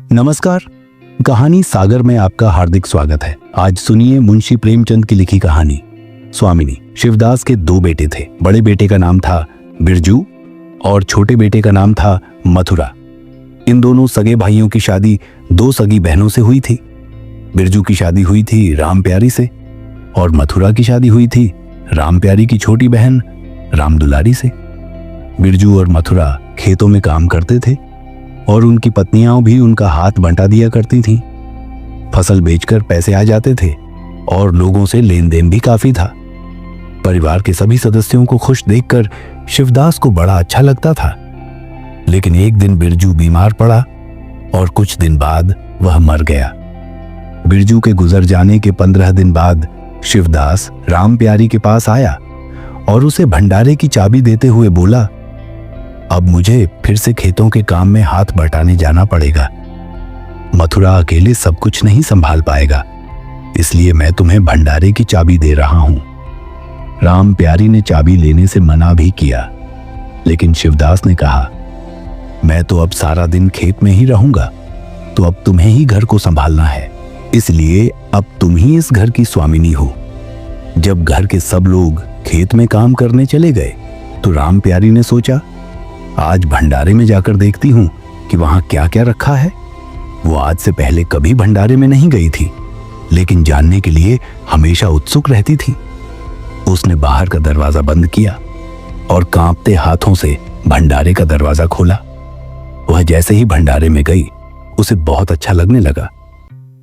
नमस्कार। कहानी सागर में आपका हार्दिक स्वागत है। आज सुनिए मुंशी प्रेमचंद की लिखी कहानी स्वामिनी। शिवदास के दो बेटे थे। बड़े बेटे का नाम था बिरजू और छोटे बेटे का नाम था मथुरा। इन दोनों सगे भाइयों की शादी दो सगी बहनों से हुई थी। बिरजू की शादी हुई थी राम प्यारी से और मथुरा की शादी हुई थी राम प्यारी की छोटी बहन राम दुलारी से। बिरजू और मथुरा खेतों में काम करते थे और उनकी पत्नियां भी उनका हाथ बंटा दिया करती थीं। फसल बेचकर पैसे आ जाते थे और लोगों से लेन देन भी काफी था। परिवार के सभी सदस्यों को खुश देखकर शिवदास को बड़ा अच्छा लगता था। लेकिन एक दिन बिरजू बीमार पड़ा और कुछ दिन बाद वह मर गया। बिरजू के गुजर जाने के 15 दिन बाद शिवदास राम प्यारी के पास आया और उसे भंडारे की चाबी देते हुए बोला, अब मुझे फिर से खेतों के काम में हाथ बटाने जाना पड़ेगा। मथुरा अकेले सब कुछ नहीं संभाल पाएगा, इसलिए मैं तुम्हें भंडारे की चाबी दे रहा हूं। राम प्यारी ने चाबी लेने से मना भी किया, लेकिन शिवदास ने कहा, मैं तो अब सारा दिन खेत में ही रहूंगा, तो अब तुम्हें ही घर को संभालना है, इसलिए अब तुम ही इस घर की स्वामिनी हो। जब घर के सब लोग खेत में काम करने चले गए तो राम प्यारी ने सोचा, आज भंडारे में जाकर देखती हूं कि वहां क्या क्या रखा है। वो आज से पहले कभी भंडारे में नहीं गई थी, लेकिन जानने के लिए हमेशा उत्सुक रहती थी। उसने बाहर का दरवाजा बंद किया और कांपते हाथों से भंडारे का दरवाजा खोला। वह जैसे ही भंडारे में गई, उसे बहुत अच्छा लगने लगा।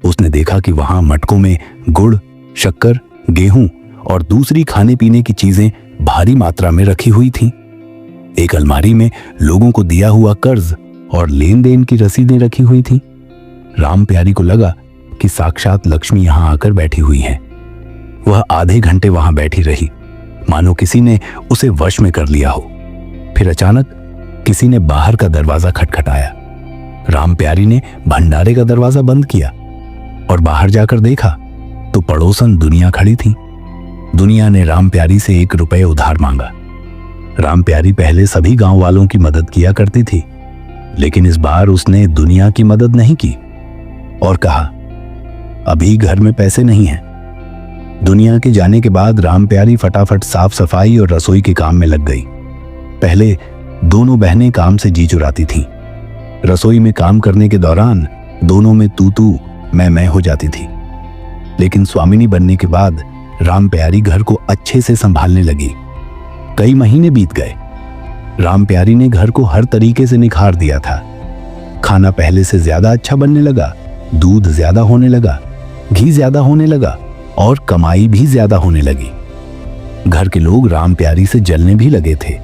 उसने देखा कि वहां मटकों में गुड़, शक्कर, गेहूं और दूसरी खाने पीने की चीजें भारी मात्रा में रखी हुई थीं। एक अलमारी में लोगों को दिया हुआ कर्ज और लेन देन की रसीदें रखी हुई थीं। राम प्यारी को लगा कि साक्षात लक्ष्मी यहां आकर बैठी हुई है। वह आधे घंटे वहां बैठी रही, मानो किसी ने उसे वश में कर लिया हो। फिर अचानक किसी ने बाहर का दरवाजा खटखटाया। राम प्यारी ने भंडारे का दरवाजा बंद किया और बाहर जाकर देखा तो पड़ोसन दुनिया खड़ी थी। दुनिया ने राम प्यारी से 1 रुपया उधार मांगा। राम प्यारी पहले सभी गांव वालों की मदद किया करती थी, लेकिन इस बार उसने दुनिया की मदद नहीं की और कहा, अभी घर में पैसे नहीं हैं। दुनिया के जाने के बाद राम प्यारी फटाफट साफ सफाई और रसोई के काम में लग गई। पहले दोनों बहनें काम से जी चुराती थीं। रसोई में काम करने के दौरान दोनों में तू मैं हो जाती थी, लेकिन स्वामिनी बनने के बाद राम प्यारी घर को अच्छे से संभालने लगी। कई महीने बीत गए। राम प्यारी ने घर को हर तरीके से निखार दिया था। खाना पहले से ज्यादा अच्छा बनने लगा, दूध ज्यादा होने लगा, घी ज्यादा होने लगा और कमाई भी ज्यादा होने लगी। घर के लोग राम प्यारी से जलने भी लगे थे,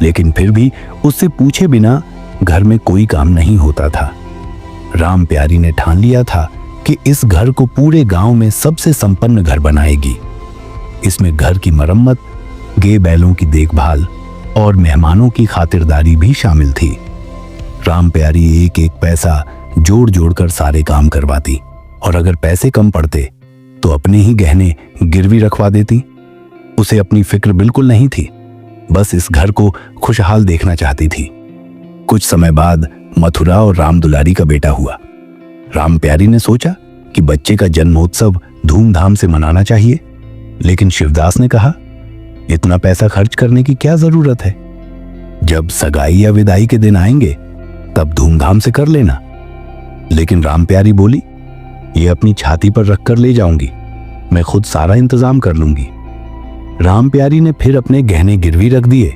लेकिन फिर भी उससे पूछे बिना घर में कोई काम नहीं होता था। राम प्यारी ने ठान लिया था कि इस घर को पूरे गांव में सबसे संपन्न घर बनाएगी। इसमें घर की मरम्मत, गे बैलों की देखभाल और मेहमानों की खातिरदारी भी शामिल थी। राम प्यारी एक एक पैसा जोड़ जोड़ कर सारे काम करवाती और अगर पैसे कम पड़ते तो अपने ही गहने गिरवी रखवा देती। उसे अपनी फिक्र बिल्कुल नहीं थी, बस इस घर को खुशहाल देखना चाहती थी। कुछ समय बाद मथुरा और राम दुलारी का बेटा हुआ। राम प्यारी ने सोचा कि बच्चे का जन्मोत्सव धूमधाम से मनाना चाहिए, लेकिन शिवदास ने कहा, इतना पैसा खर्च करने की क्या जरूरत है। जब सगाई या विदाई के दिन आएंगे तब धूमधाम से कर लेना। लेकिन राम प्यारी बोली, ये अपनी छाती पर रखकर ले जाऊंगी, मैं खुद सारा इंतजाम कर लूंगी। राम प्यारी ने फिर अपने गहने गिरवी रख दिए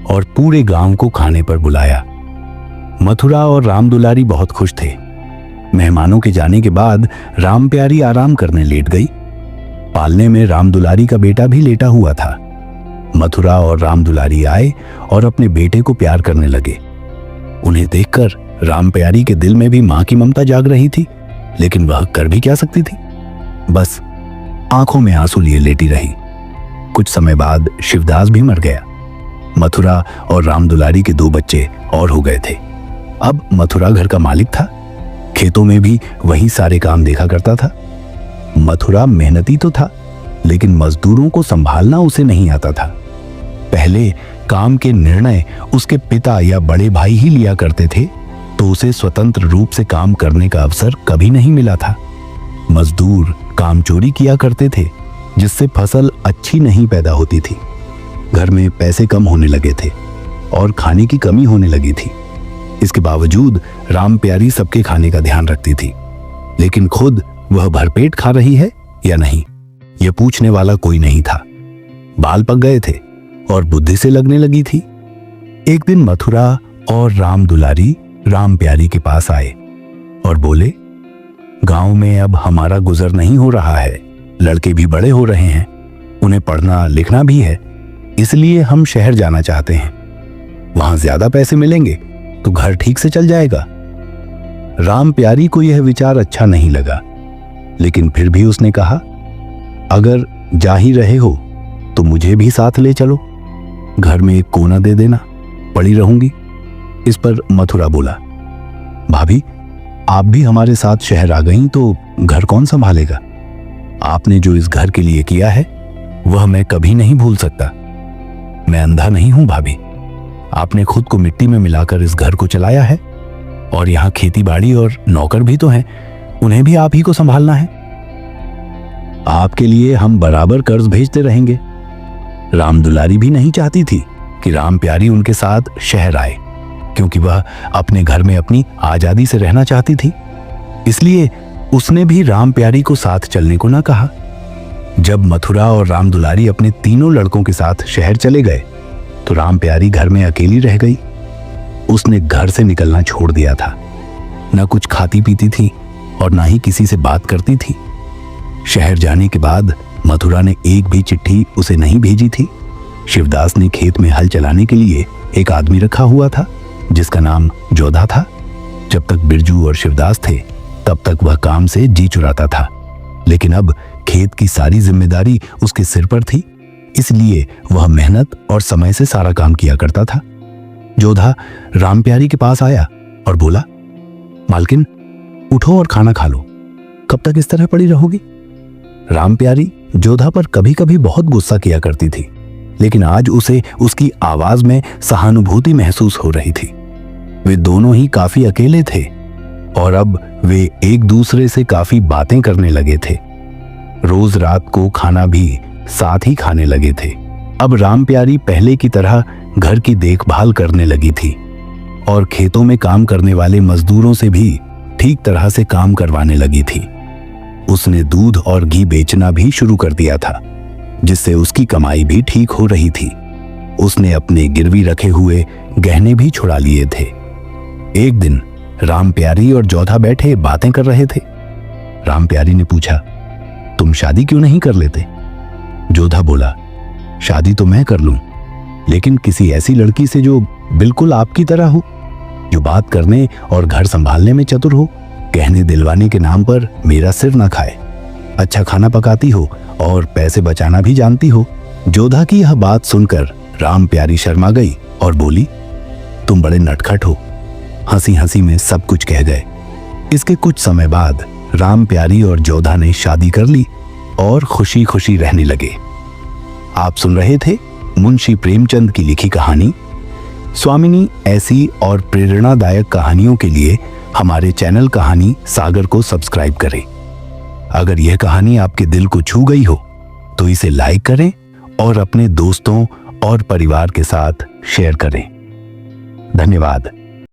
और पूरे गांव को खाने पर बुलाया। मथुरा और राम दुलारी बहुत खुश थे। मेहमानों के जाने के बाद राम प्यारी आराम करने लेट गई। पालने में राम दुलारी का बेटा भी लेटा हुआ था। मथुरा और राम दुलारी आए और अपने बेटे को प्यार करने लगे। उन्हें देखकर राम प्यारी के दिल में भी मां की ममता जाग रही थी, लेकिन वह कर भी क्या सकती थी। बस आंखों में आंसू लिए लेटी रही। कुछ समय बाद शिवदास भी मर गया। मथुरा और राम दुलारी के 2 बच्चे और हो गए थे। अब मथुरा घर का मालिक था। खेतों में भी वही सारे काम देखा करता था। मथुरा मेहनती तो था, लेकिन मजदूरों को संभालना उसे नहीं आता था। पहले काम के निर्णय उसके पिता या बड़े भाई ही लिया करते थे, तो उसे स्वतंत्र रूप से काम करने का अवसर कभी नहीं मिला था। मजदूर काम चोरी किया करते थे, जिससे फसल अच्छी नहीं पैदा होती थी। घर में पैसे कम होने लगे थे और खाने की कमी होने लगी थी। इसके बावजूद राम प्यारी सबके खाने का ध्यान रखती थी, लेकिन खुद वह भरपेट खा रही है या नहीं, यह पूछने वाला कोई नहीं था। बाल पक गए थे और बुद्धि से लगने लगी थी। एक दिन मथुरा और राम दुलारी राम प्यारी के पास आए और बोले, गांव में अब हमारा गुजर नहीं हो रहा है, लड़के भी बड़े हो रहे हैं, उन्हें पढ़ना लिखना भी है, इसलिए हम शहर जाना चाहते हैं। वहां ज्यादा पैसे मिलेंगे तो घर ठीक से चल जाएगा। राम प्यारी को यह विचार अच्छा नहीं लगा, लेकिन फिर भी उसने कहा, अगर जा ही रहे हो तो मुझे भी साथ ले चलो, घर में एक कोना दे देना, पड़ी रहूंगी। इस पर मथुरा बोला, भाभी आप भी हमारे साथ शहर आ गई तो घर कौन संभालेगा? आपने जो इस घर के लिए किया है वह मैं कभी नहीं भूल सकता। मैं अंधा नहीं हूं भाभी, आपने खुद को मिट्टी में मिलाकर इस घर को चलाया है और यहाँ खेती बाड़ी और नौकर भी तो हैं, उन्हें भी आप ही को संभालना है। आपके लिए हम बराबर कर्ज भेजते रहेंगे। राम दुलारी भी नहीं चाहती थी कि राम प्यारी उनके साथ शहर आए, क्योंकि वह अपने घर में अपनी आजादी से रहना चाहती थी। इसलिए उसने भी राम प्यारी को साथ चलने को न कहा। जब मथुरा और राम दुलारी अपने तीनों लड़कों के साथ शहर चले गए तो राम प्यारी घर में अकेली रह गई। उसने घर से निकलना छोड़ दिया था। न कुछ खाती पीती थी और न ही किसी से बात करती थी। शहर जाने के बाद मथुरा ने एक भी चिट्ठी उसे नहीं भेजी थी। शिवदास ने खेत में हल चलाने के लिए एक आदमी रखा हुआ था, जिसका नाम जोधा था। जब तक बिरजू और शिवदास थे तब तक वह काम से जी चुराता था, लेकिन अब खेत की सारी जिम्मेदारी उसके सिर पर थी, इसलिए वह मेहनत और समय से सारा काम किया करता था। जोधा राम प्यारी के पास आया और बोला, मालकिन उठो और खाना खा लो, कब तक इस तरह पड़ी रहोगी? राम प्यारी जोधा पर कभी कभी बहुत गुस्सा किया करती थी, लेकिन आज उसे उसकी आवाज में सहानुभूति महसूस हो रही थी। वे दोनों ही काफी अकेले थे और अब वे एक दूसरे से काफी बातें करने लगे थे। रोज रात को खाना भी साथ ही खाने लगे थे। अब राम प्यारी पहले की तरह घर की देखभाल करने लगी थी और खेतों में काम करने वाले मजदूरों से भी ठीक तरह से काम करवाने लगी थी। उसने दूध और घी बेचना भी शुरू कर दिया था, जिससे उसकी कमाई भी ठीक हो रही थी। उसने अपने गिरवी रखे हुए गहने भी छुड़ा लिए थे। एक दिन राम प्यारी और जोधा बैठे बातें कर रहे थे। राम प्यारी ने पूछा, तुम शादी क्यों नहीं कर लेते? जोधा बोला, शादी तो मैं कर लूं, लेकिन किसी ऐसी लड़की से जो बिल्कुल आपकी तरह हो, जो बात करने और घर संभालने में चतुर हो, गहने दिलवाने के नाम पर मेरा सिर ना खाए, अच्छा खाना पकाती हो और पैसे बचाना भी जानती हो। जोधा की यह बात सुनकर राम प्यारी शर्मा गई और बोली, तुम बड़े नटखट हो। हंसी हंसी में सब कुछ कह गए। इसके कुछ समय बाद राम प्यारी और जोधा ने शादी कर ली और खुशी खुशी रहने लगे। आप सुन रहे थे मुंशी प्रेमचंद की लिखी कहानी स्वामिनी। ऐसी और प्रेरणादायक कहानियों के लिए हमारे चैनल कहानी सागर को सब्सक्राइब करें। अगर यह कहानी आपके दिल को छू गई हो तो इसे लाइक करें और अपने दोस्तों और परिवार के साथ शेयर करें। धन्यवाद।